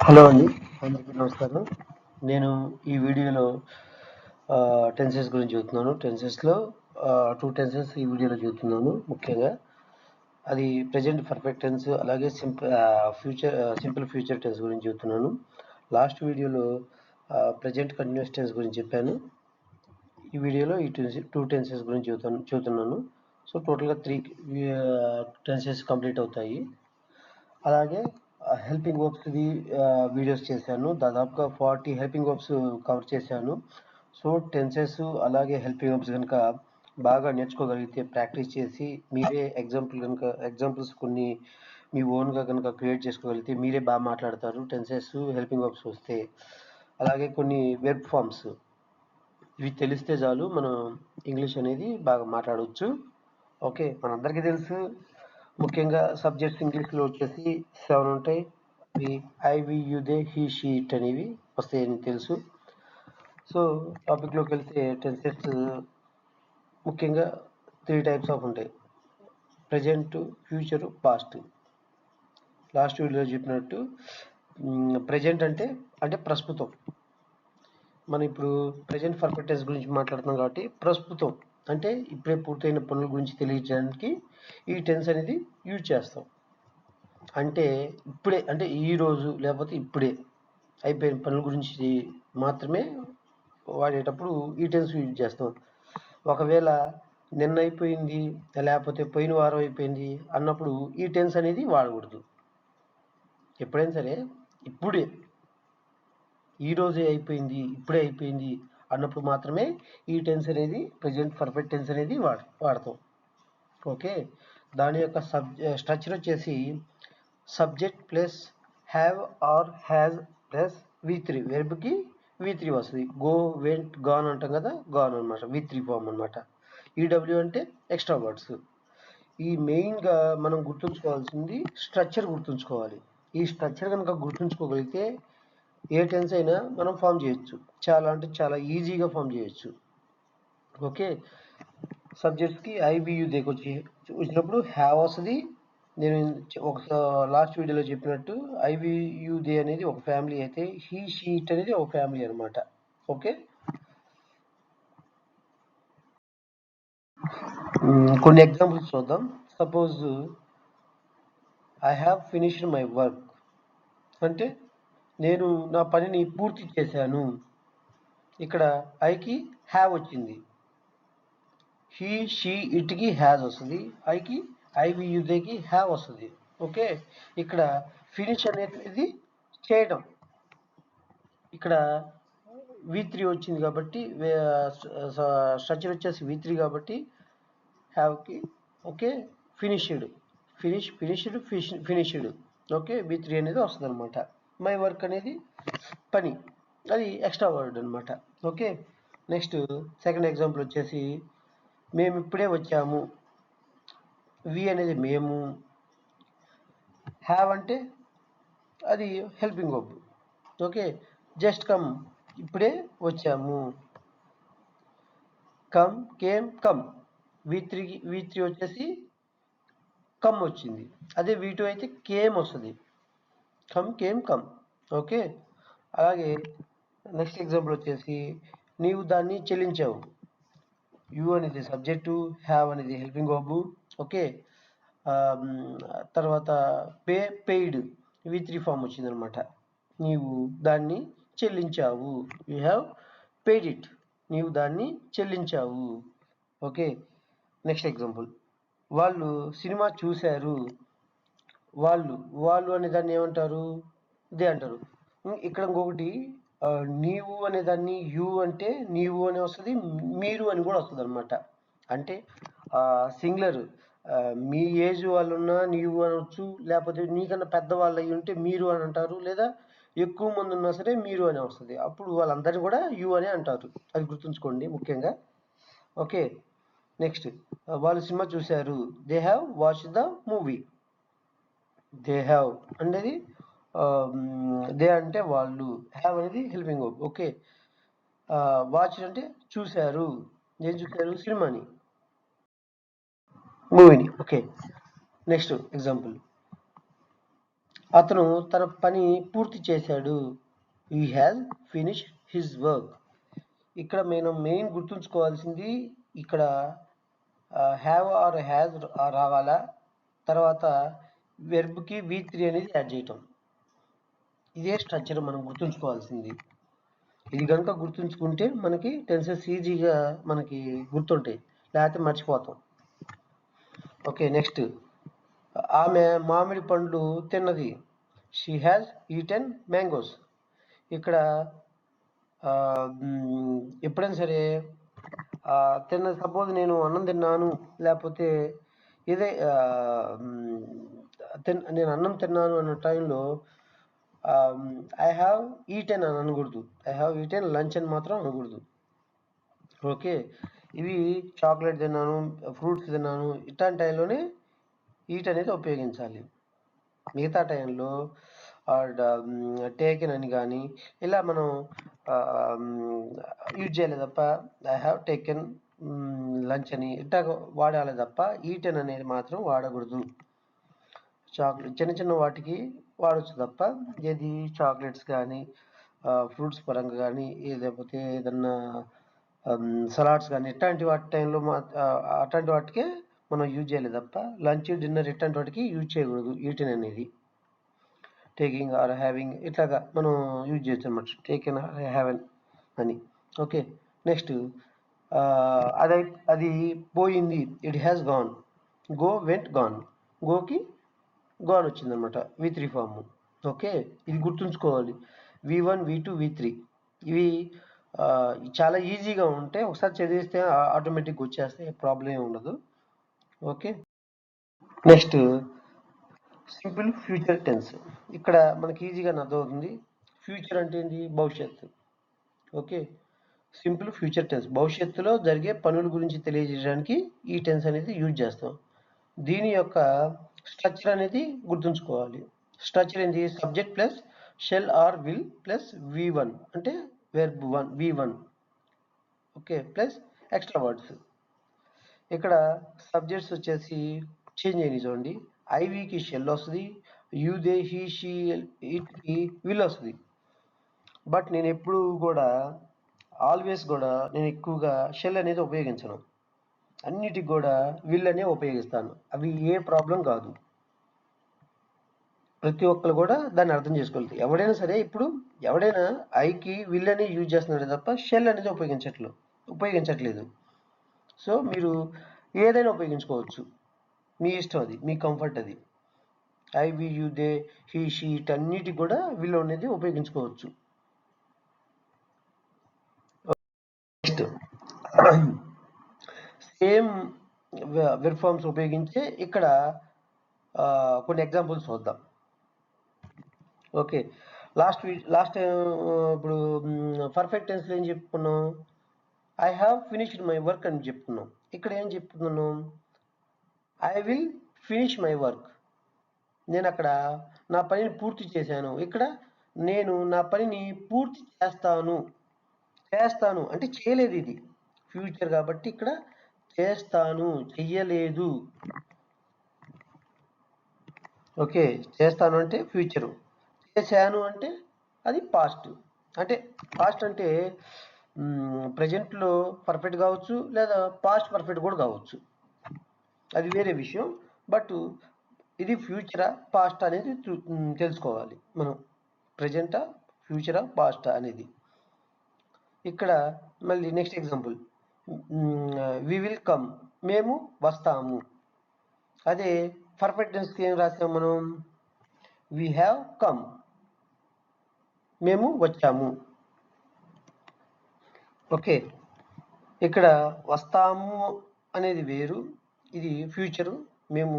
Hello అండి, అందరికీ నమస్కారం. నేను ఈ వీడియోలో టెన్సెస్ గురించి చెబుతున్నాను. టెన్సెస్లో 2 టెన్సెస్ ఈ వీడియోలో చెబుతున్నాను. ముఖ్యంగా అది ప్రెజెంట్ పర్ఫెక్ట్ టెన్స్, అలాగే సింపుల్ ఫ్యూచర్ టెన్స్ గురించి చెబుతున్నాను. లాస్ట్ వీడియోలో ప్రెజెంట్ కంటిన్యూస్ టెన్స్ గురించి చెప్పాను. ఈ వీడియోలో ఈ 2 టెన్సెస్ గురించి చెబుతున్నాను. సో టోటల్గా 3 టెన్సెస్ కంప్లీట్ అవుతాయి. అలాగే హెల్పింగ్ వర్బ్స్ది వీడియోస్ చేశాను. దాదాపుగా 40 హెల్పింగ్ వర్బ్స్ కవర్ చేశాను. సో టెన్సెస్ అలాగే హెల్పింగ్ వర్బ్స్ కనుక బాగా నేర్చుకోగలిగితే, ప్రాక్టీస్ చేసి మీరే ఎగ్జాంపుల్స్ కొన్ని మీ ఓన్గా కనుక క్రియేట్ చేసుకోగలిగితే మీరే బాగా మాట్లాడతారు టెన్సెస్ హెల్పింగ్ వర్బ్స్ వస్తే. అలాగే కొన్ని వెర్బ్ ఫామ్స్ ఇవి తెలిస్తే చాలు మనం ఇంగ్లీష్ అనేది బాగా మాట్లాడవచ్చు. ఓకే, మనందరికీ తెలుసు ముఖ్యంగా సబ్జెక్ట్స్ ఇంగ్లీష్లో వచ్చేసి 7 ఉంటాయి. అవి I, we, you, they, he, she, it అనేవి వస్తాయని తెలుసు. సో టాపిక్లోకి వెళ్తే టెన్సెస్ ముఖ్యంగా 3 టైప్స్ ఆఫ్ ఉంటాయి: ప్రజెంట్, ఫ్యూచర్, పాస్ట్. లాస్ట్ వీడియోలో చెప్పినట్టు ప్రజెంట్ అంటే ప్రస్తుతం. మనం ఇప్పుడు ప్రజెంట్ పర్ఫెక్ట్ టెన్స్ గురించి మాట్లాడుతున్నాం కాబట్టి ప్రస్తుతం అంటే ఇప్పుడే పూర్తయిన పనుల గురించి తెలియజేయడానికి ఈ టెన్స్ అనేది యూజ్ చేస్తాం. అంటే ఇప్పుడే, అంటే ఈ రోజు లేకపోతే ఇప్పుడే అయిపోయిన పనుల గురించి మాత్రమే వాడేటప్పుడు ఈ టెన్స్ యూజ్ చేస్తాం. ఒకవేళ నిన్న అయిపోయింది లేకపోతే పోయిన వారం అయిపోయింది అన్నప్పుడు ఈ టెన్స్ అనేది వాడకూడదు. ఎప్పుడైనా సరే ఇప్పుడే, ఈ రోజే అయిపోయింది, ఇప్పుడే అయిపోయింది అన్నప్పుడు మాత్రమే ఈ టెన్స్ అనేది, ప్రెజెంట్ పర్ఫెక్ట్ టెన్స్ అనేది వాడతాం. ఓకే, దాని యొక్క స్ట్రక్చర్ వచ్చేసి subject plus have or has plus V3. వెర్బ్కి V3 వస్తుంది. గో, వెంట్, గాన్ అంటాం కదా, గాన్ అనమాట, V3 ఫామ్ అనమాట. ఈడబ్ల్యూ అంటే ఎక్స్ట్రా వర్డ్స్. ఈ మెయిన్గా మనం గుర్తుంచుకోవాల్సింది స్ట్రక్చర్ గుర్తుంచుకోవాలి. ఈ స్ట్రక్చర్ కనుక గుర్తుంచుకోగలిగితే ఏ టెన్స్ అయినా మనం ఫామ్ చేయొచ్చు. చాలా అంటే చాలా ఈజీగా ఫామ్ చేయొచ్చు. ఓకే, సబ్జెక్ట్స్కి ఐబియు వచ్చినప్పుడు హ్యావ్ వస్తుంది. నేను ఒక లాస్ట్ వీడియోలో చెప్పినట్టు ఐబియుదే అనేది ఒక ఫ్యామిలీ అయితే హీ, షీ, ఇట్ అనేది ఒక ఫ్యామిలీ అనమాట. ఓకే, కొన్ని ఎగ్జాంపుల్స్ చూద్దాం. Suppose I have finished my work అంటే నేను నా పనిని పూర్తి చేశాను. ఇక్కడ ఐకి హ్యావ్ వచ్చింది, హీ, షీ, ఇట్కి హ్యాజ్ వస్తుంది, ఐకి ఐవియుదేకి హ్యావ్ వస్తుంది. ఓకే, ఇక్కడ ఫినిష్ అనేది చేయడం, ఇక్కడ V3 వచ్చింది కాబట్టి స్ట్రక్చర్ వచ్చేసి V3 కాబట్టి హ్యావ్కి ఓకే ఫినిష్డ్ ఓకే V3 అనేది వస్తుంది అనమాట. మై వర్క్ అనేది పని, అది ఎక్స్ట్రా వర్డ్ అనమాట. ఓకే, నెక్స్ట్ సెకండ్ ఎగ్జాంపుల్ వచ్చేసి మేము ఇప్పుడే వచ్చాము. వి అనేది మేము, హ్యావ్ అంటే అది helping verb. Okay, just come ఇప్పుడే వచ్చాము. Come, came, come. V3 వచ్చేసి కమ్ వచ్చింది. అదే V2 అయితే కేమ్ వస్తుంది. Come, came, come. ఓకే, అలాగే నెక్స్ట్ ఎగ్జాంపుల్ వచ్చేసి నీవు దాన్ని చెల్లించావు. యు అనేది సబ్జెక్టు, హ్యావ్ అనేది హెల్పింగ్ వర్బ్. ఓకే, తర్వాత పెయిడ్ V3 ఫామ్ వచ్చింది అనమాట. నీవు దాన్ని చెల్లించావు, యూ హ్యావ్ పెయిడ్ ఇట్. నీవు దాన్ని చెల్లించావు. ఓకే, నెక్స్ట్ ఎగ్జాంపుల్ వాళ్ళు సినిమా చూశారు. వాళ్ళు అనే దాన్ని ఏమంటారు? దే అంటారు. ఇక్కడ ఇంకొకటి నీవు అనే దాన్ని యు అంటే నీవు అని వస్తుంది, మీరు అని కూడా వస్తుంది అనమాట. అంటే సింగులర్, మీ ఏజ్ వాళ్ళున్నా నీవు అనవచ్చు, లేకపోతే నీకన్నా పెద్దవాళ్ళు అయ్యి ఉంటే మీరు అని అంటారు, లేదా ఎక్కువ మంది ఉన్నా సరే మీరు అని వస్తుంది. అప్పుడు వాళ్ళందరినీ కూడా యు అనే అంటారు. అది గుర్తుంచుకోండి ముఖ్యంగా. ఓకే, నెక్స్ట్ వాళ్ళు సినిమా చూశారు. They have watch the movie. They have అనేది దే అంటే వాళ్ళు, హ్యావ్ అనేది హెల్పింగ్ వర్బ్. ఓకే, వాచ్ అంటే చూశారు. ఏం చూశారు? సినిమాని, మూవీని. ఓకే, నెక్స్ట్ ఎగ్జాంపుల్ అతను తన పని పూర్తి చేశాడు. He has finish his work. ఇక్కడ మెయిన్ గుర్తుంచుకోవాల్సింది ఇక్కడ హ్యావ్ ఆర్ హ్యాజ్ రావాలా, తర్వాత వెర్బ్కి V3 అనేది యాడ్ చేయటం. ఇదే స్ట్రక్చర్ మనం గుర్తుంచుకోవాల్సింది. ఇది కనుక గుర్తుంచుకుంటే మనకి టెన్సెస్ ఈజీగా మనకి గుర్తుంటాయి, లేకపోతే మర్చిపోతాం. ఓకే, నెక్స్ట్, ఆమె మామిడి పండ్లు తిన్నది. She has eaten mangoes. ఇక్కడ ఎప్పుడైనా సరే సపోజ్ నేను అన్నం తిన్నాను, లేకపోతే ఇదే నేను అన్నం తిన్నాను అన్న టైంలో ఐ హ్యావ్ ఈటెన్ అని అనకూడదు, ఐ హ్యావ్ ఈటెన్ లంచ్ అని మాత్రం అనకూడదు. ఓకే, ఇవి చాక్లెట్ తిన్నాను, ఫ్రూట్స్ తిన్నాను, ఇట్లాంటి టైంలోనే ఈట్ అనేది ఉపయోగించాలి. మిగతా టైంలో టేకెన్ అని కానీ ఇలా మనం యూజ్ చేయాలి తప్ప ఐ హ్యావ్ టేకెన్ లంచ్ అని ఇట్లా వాడాలి తప్ప ఈటెన్ అనేది మాత్రం వాడకూడదు. చాక్లెట్ చిన్న చిన్న వాటికి వాడచ్చు తప్ప ఏది చాక్లెట్స్ కానీ ఫ్రూట్స్ పరంగా కానీ లేకపోతే ఏదన్నా సలాడ్స్ కానీ ఇట్లాంటి వాటి టైంలో అట్లాంటి వాటికే మనం యూజ్ చేయాలి తప్ప లంచ్ డిన్నర్ ఇట్లాంటి వాటికి యూజ్ చేయకూడదు ఈటెన్ అనేది. టేకింగ్ ఆర్ హ్యావింగ్ ఇట్లాగా మనం యూజ్ చేయొచ్చు అనమాట, టేకెన్ ఆర్ హ్యావెన్ అని. ఓకే, నెక్స్ట్, అది పోయింది. It has gone. Go went gone. గోకి గాన్ వచ్చిందనమాట, V3 ఫామ్. ఓకే, ఇది గుర్తుంచుకోవాలి. V1 V2 V3 ఇవి చాలా ఈజీగా ఉంటే ఒకసారి చదివిస్తే ఆటోమేటిక్గా వచ్చేస్తే ప్రాబ్లం ఏమి ఉండదు. Okay, next, simple future tense. ఇక్కడ మనకి ఈజీగా అర్థమవుతుంది. ఫ్యూచర్ అంటే ఏంటి? భవిష్యత్తు. ఓకే, సింపుల్ ఫ్యూచర్ టెన్స్ భవిష్యత్తులో జరిగే పనుల గురించి తెలియజేయడానికి ఈ టెన్స్ అనేది యూజ్ చేస్తాం. దీని యొక్క స్ట్రక్చర్ అనేది గుర్తుంచుకోవాలి. స్ట్రక్చర్ ఏంటి? Subject plus shall or will plus V1 అంటే verb 1 V1. Okay, plus extra words. ఇక్కడ సబ్జెక్ట్స్ వచ్చేసి చేంజ్ అయినాయి చూడండి. ఐవికి షెల్ వస్తుంది, యూ దే హీ షీ ఇట్కి విల్ వస్తుంది. బట్ నేను ఎప్పుడు కూడా ఆల్వేస్ కూడా నేను ఎక్కువగా షెల్ అనేది ఉపయోగించను, అన్నిటికి కూడా విల్ అనే ఉపయోగిస్తాను. అవి ఏ ప్రాబ్లం కాదు, ప్రతి ఒక్కరు కూడా దాన్ని అర్థం చేసుకోవాలి. ఎవడైనా సరే ఇప్పుడు ఎవడైనా ఐకి విల్ అని యూజ్ చేస్తున్నాడు తప్ప షెల్ అనేది ఉపయోగించట్లేదు. సో మీరు ఏదైనా ఉపయోగించుకోవచ్చు, మీ ఇష్టం, అది మీ కంఫర్ట్. అది I we you they he she అన్నిటికి కూడా విల్ అనేది ఉపయోగించుకోవచ్చు. నెక్స్ట్, సేమ్ వెర్బ్ ఫార్మ్స్ ఉపయోగించి ఇక్కడ కొన్ని ఎగ్జాంపుల్స్ చూద్దాం. ఓకే, లాస్ట్ ఇప్పుడు పర్ఫెక్ట్ టెన్స్లో ఏం చెప్పుకున్నాం? I have finished my work అని చెప్పుకున్నాం. ఇక్కడ ఏం చెప్పుకున్నాను? I will finish my work. నేను అక్కడ నా పనిని పూర్తి చేశాను. ఇక్కడ నేను నా పనిని పూర్తి చేస్తాను అంటే చేయలేదు, ఇది ఫ్యూచర్ కాబట్టి ఇక్కడ చేస్తాను, చెయ్యలేదు. ఓకే, చేస్తాను అంటే ఫ్యూచరు, చేశాను అంటే అది పాస్ట్. అంటే పాస్ట్ అంటే ప్రజెంట్లో పర్ఫెక్ట్ కావచ్చు, లేదా పాస్ట్ పర్ఫెక్ట్ కూడా కావచ్చు, అది వేరే విషయం. బట్ ఇది ఫ్యూచరా పాస్ట్ అనేది తెలుసుకోవాలి మనం, ప్రజెంటా ఫ్యూచరా పాస్టా అనేది. ఇక్కడ మళ్ళీ next example, we will come, మేము వస్తాము. అదే పర్ఫెక్ట్ టెన్స్కి ఏం రాసాము మనం? వి హ్యావ్ కమ్, మేము వచ్చాము. ఓకే, ఇక్కడ వస్తాము అనేది వేరు, ఇది ఫ్యూచరు. మేము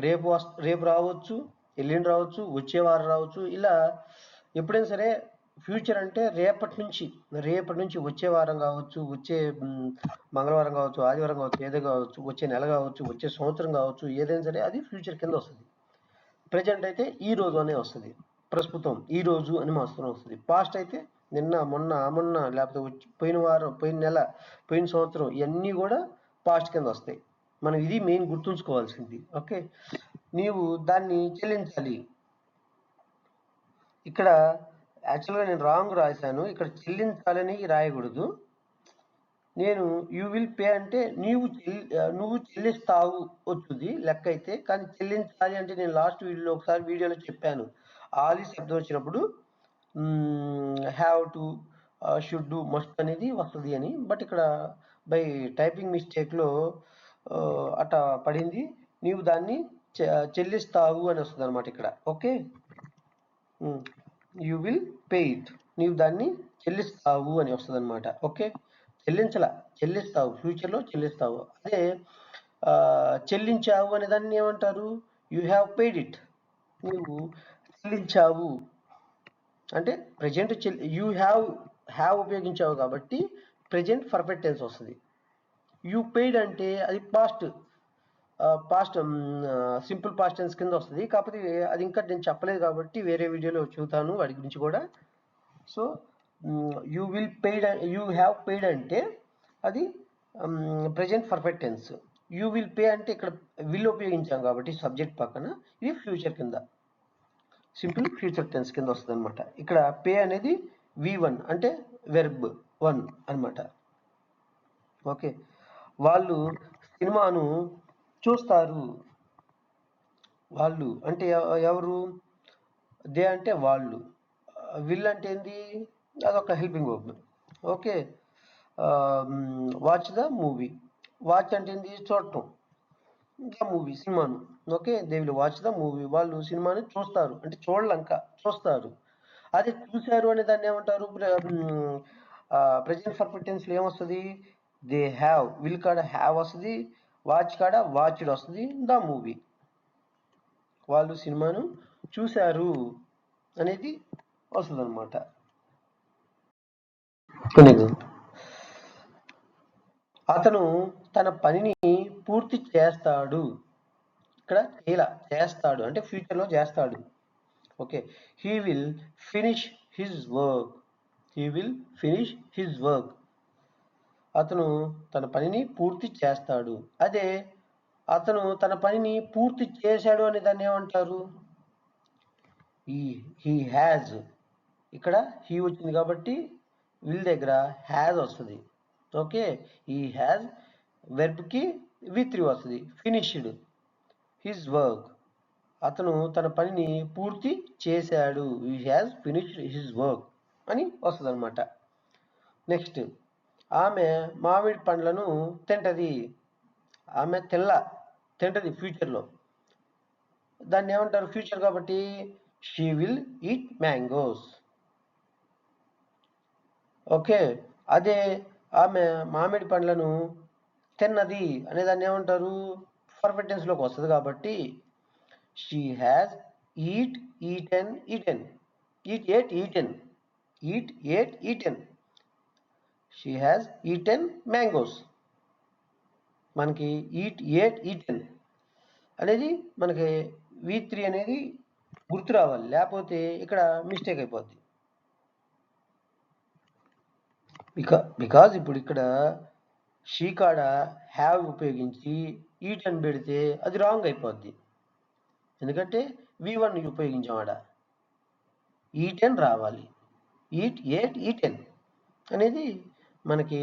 రేపు రావచ్చు, ఎల్లుండి రావచ్చు, వచ్చే వారం రావచ్చు. ఇలా ఎప్పుడైనా సరే ఫ్యూచర్ అంటే రేపటి నుంచి వచ్చే వారం కావచ్చు, వచ్చే మంగళవారం కావచ్చు, ఆదివారం కావచ్చు, ఏదో కావచ్చు, వచ్చే నెల కావచ్చు, వచ్చే సంవత్సరం కావచ్చు, ఏదైనా సరే అది ఫ్యూచర్ కింద వస్తుంది. ప్రజెంట్ అయితే ఈ రోజు అనే వస్తుంది, ప్రస్తుతం ఈ రోజు అని మాత్రం వస్తుంది. పాస్ట్ అయితే నిన్న, మొన్న లేకపోతే పోయిన వారం, పోయిన నెల, పోయిన సంవత్సరం, ఇవన్నీ కూడా పాస్ట్ కింద వస్తాయి. మనం ఇది మెయిన్ గుర్తుంచుకోవాల్సింది. ఓకే, నీవు దాన్ని చెల్లించాలి. ఇక్కడ యాక్చువల్గా నేను రాంగ్ రాశాను. ఇక్కడ చెల్లించాలని రాయకూడదు. నేను యూ విల్ పే అంటే నువ్వు చెల్లిస్తావు వచ్చుది లెక్క అయితే, కానీ చెల్లించాలి అంటే నేను లాస్ట్ వీడియోలో చెప్పాను. ఆలి శబ్దం వచ్చినప్పుడు have to, should do, must అనేది వస్తుంది అని. బట్ ఇక్కడ బై టైపింగ్ మిస్టేక్లో అట్లా పడింది. నీవు దాన్ని చెల్లిస్తావు అని వస్తుంది అనమాట ఇక్కడ. Okay, you will pay it, నీవు దాన్ని చెల్లిస్తావు అని వస్తుంది అనమాట. ఓకే, చెల్లిస్తావు, ఫ్యూచర్లో చెల్లిస్తావు. అదే చెల్లించావు అనే దాన్ని ఏమంటారు? యూ హ్యావ్ పెయిడ్ ఇట్, నీవు చెల్లించావు అంటే ప్రజెంట్ యూ హ్యావ్ ఉపయోగించావు కాబట్టి ప్రజెంట్ పర్ఫెక్ట్ టెన్స్ వస్తుంది. యూ పెయిడ్ అంటే అది పాస్ట్ సింపుల్ పాస్ట్ టెన్స్ కింద వస్తుంది. కాకపోతే అది ఇంకా నేను చెప్పలేదు కాబట్టి వేరే వీడియోలో చూతాను వాటి గురించి కూడా. సో యూ హ్యావ్ పెయిడ్ అంటే అది present perfect tense. You will pay అంటే ఇక్కడ విల్ ఉపయోగించాం కాబట్టి సబ్జెక్ట్ పక్కన, ఇది ఫ్యూచర్ కింద, సింపుల్ ఫ్యూచర్ టెన్స్ కింద వస్తుంది అనమాట. ఇక్కడ పే అనేది V1 అంటే వెర్బ్ 1 అనమాట. ఓకే, వాళ్ళు సినిమాను చూస్తారు. వాళ్ళు అంటే ఎవరు? దే అంటే వాళ్ళు. విల్ అంటే ఏంది? అదొక helping verb. Okay, watch the movie. Watch అంటే ఏంది? చూడటం. ద మూవీ, సినిమాను. Okay, they will watch the movie. వాళ్ళు సినిమాని చూస్తారు అంటే చూస్తారు. అదే చూశారు అనే దాన్ని ఏమంటారు? ప్రెజెంట్ పర్ఫెక్ట్ టెన్స్ లో ఏమొస్తుంది? దే హ్యావ్, విల్ కాడ హ్యావ్ వస్తుంది, వాచ్ కాడ వాచ్డ్ వస్తుంది, ద మూవీ. వాళ్ళు సినిమాను చూశారు అనేది వస్తుంది అనమాట. అతను తన పనిని పూర్తి చేస్తాడు. ఇక్కడ చేస్తాడు అంటే ఫ్యూచర్లో చేస్తాడు. Okay, he will finish his work. అతను తన పనిని పూర్తి చేస్తాడు. అదే అతను తన పనిని పూర్తి చేశాడు అనే దాన్ని ఏమంటారు? He has. ఇక్కడ హీ వచ్చింది కాబట్టి విల్ దగ్గర హ్యాజ్ వస్తుంది. ఓకే, హీ హ్యాజ్ వెర్బ్కి V3 వస్తుంది. ఫినిష్డ్ హిజ్ వర్క్, అతను తన పనిని పూర్తి చేశాడు. He has finished his work అని వస్తుంది అనమాట. నెక్స్ట్, ఆమె మామిడి పండ్లను తింటది. ఆమె తింటది ఫ్యూచర్లో. దాన్ని ఏమంటారు? ఫ్యూచర్ కాబట్టి she will eat mangoes. Okay, అదే ఆమె మామిడి పండ్లను తిన్నది అనే దాన్ని ఏమంటారు? పర్ఫెక్ట్ టెన్స్లోకి వస్తుంది కాబట్టి she has eaten. She has eaten mangoes. మనకి ఈటెన్ అనేది మనకి V3 అనేది గుర్తు రావాలి, లేకపోతే ఇక్కడ మిస్టేక్ అయిపోద్ది. బికాజ్ ఇప్పుడు ఇక్కడ షీ కాడ హ్యావ్ ఉపయోగించి ఈట్ అని పెడితే అది రాంగ్ అయిపోద్ది. ఎందుకంటే V1 ఉపయోగించాం ఆడ. ఈటెన్ రావాలి. ఈటెన్ అనేది మనకి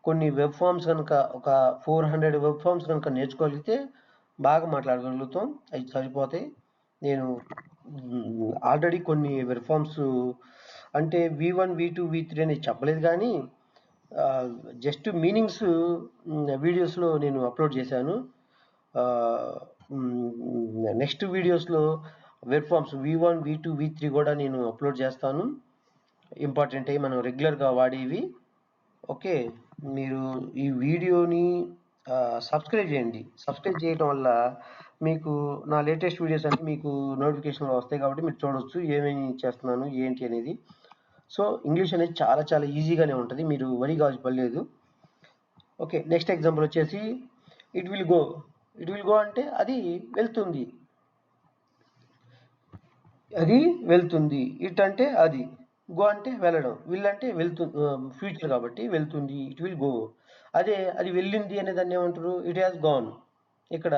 కొన్ని వెబ్ ఫామ్స్ కనుక ఒక 400 వెబ్ ఫామ్స్ కనుక నేర్చుకోగలిగితే బాగా మాట్లాడగలుగుతాం. అవి సరిపోతాయి. నేను ఆల్రెడీ కొన్ని వెబ్ ఫామ్స్ అంటే V1, V2, V3 అని చెప్పలేదు, కానీ జస్ట్ మీనింగ్స్ వీడియోస్లో నేను అప్లోడ్ చేశాను. నెక్స్ట్ వీడియోస్లో verb forms V1, V2, V3 కూడా నేను అప్లోడ్ చేస్తాను. ఇంపార్టెంట్ అయ్యి మనం రెగ్యులర్గా వాడేవి. ఓకే, మీరు ఈ వీడియోని సబ్స్క్రైబ్ చేయండి. సబ్స్క్రైబ్ చేయడం వల్ల మీకు నా లేటెస్ట్ వీడియోస్ అన్ని మీకు నోటిఫికేషన్లో వస్తాయి కాబట్టి మీరు చూడవచ్చు ఏమేమి చేస్తున్నాను ఏంటి అనేది. సో ఇంగ్లీష్ అనేది చాలా చాలా ఈజీగానే ఉంటుంది, మీరు వరి కావాల్సిన పని లేదు. ఓకే, నెక్స్ట్ ఎగ్జాంపుల్ వచ్చేసి ఇట్ విల్ గో అంటే అది వెళ్తుంది. ఇట్ అంటే అది, గో అంటే వెళ్ళడం, విల్ అంటే ఫ్యూచర్ కాబట్టి వెళ్తుంది, ఇట్ విల్ గో. అదే అది వెళ్ళింది అనే దాన్ని ఏమంటారు? It has gone. ఇక్కడ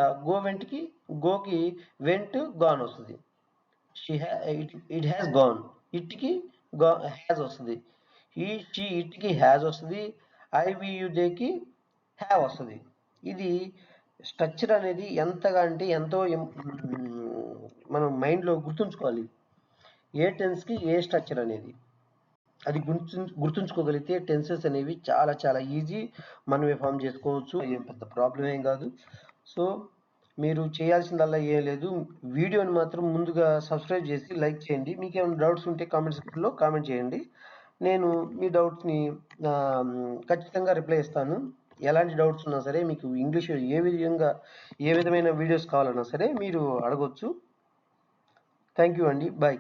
గోకి వెంట్ గాన్ వస్తుంది. It has gone. ఇట్కి హ్యాజ్ వస్తుంది, ఈ షీ ఇట్కి హ్యాజ్ వస్తుంది, ఐ వి యు దేకి హ్యావ్ వస్తుంది. ఇది స్ట్రక్చర్ అనేది ఎంతగా అంటే ఎంతో మనం మైండ్లో గుర్తుంచుకోవాలి. ఏ టెన్స్కి ఏ స్ట్రక్చర్ అనేది అది గుర్తుంచుకోగలిగితే టెన్సెస్ అనేవి చాలా చాలా ఈజీ, మనమే ఫామ్ చేసుకోవచ్చు, ఏం పెద్ద ప్రాబ్లం ఏం కాదు. సో మీరు చేయాల్సిందల్లా ఏం లేదు, వీడియోని మాత్రం ముందుగా సబ్స్క్రైబ్ చేసి లైక్ చేయండి. మీకు ఏమైనా డౌట్స్ ఉంటే కామెంట్ సెక్షన్లో కామెంట్ చేయండి. నేను మీ డౌట్స్ని ఖచ్చితంగా రిప్లై ఇస్తాను. ఎలాంటి డౌట్స్ ఉన్నా సరే, మీకు ఇంగ్లీష్ ఏ విధమైన వీడియోస్ కావాలన్నా సరే మీరు అడగొచ్చు. థ్యాంక్ యూ అండి, బాయ్.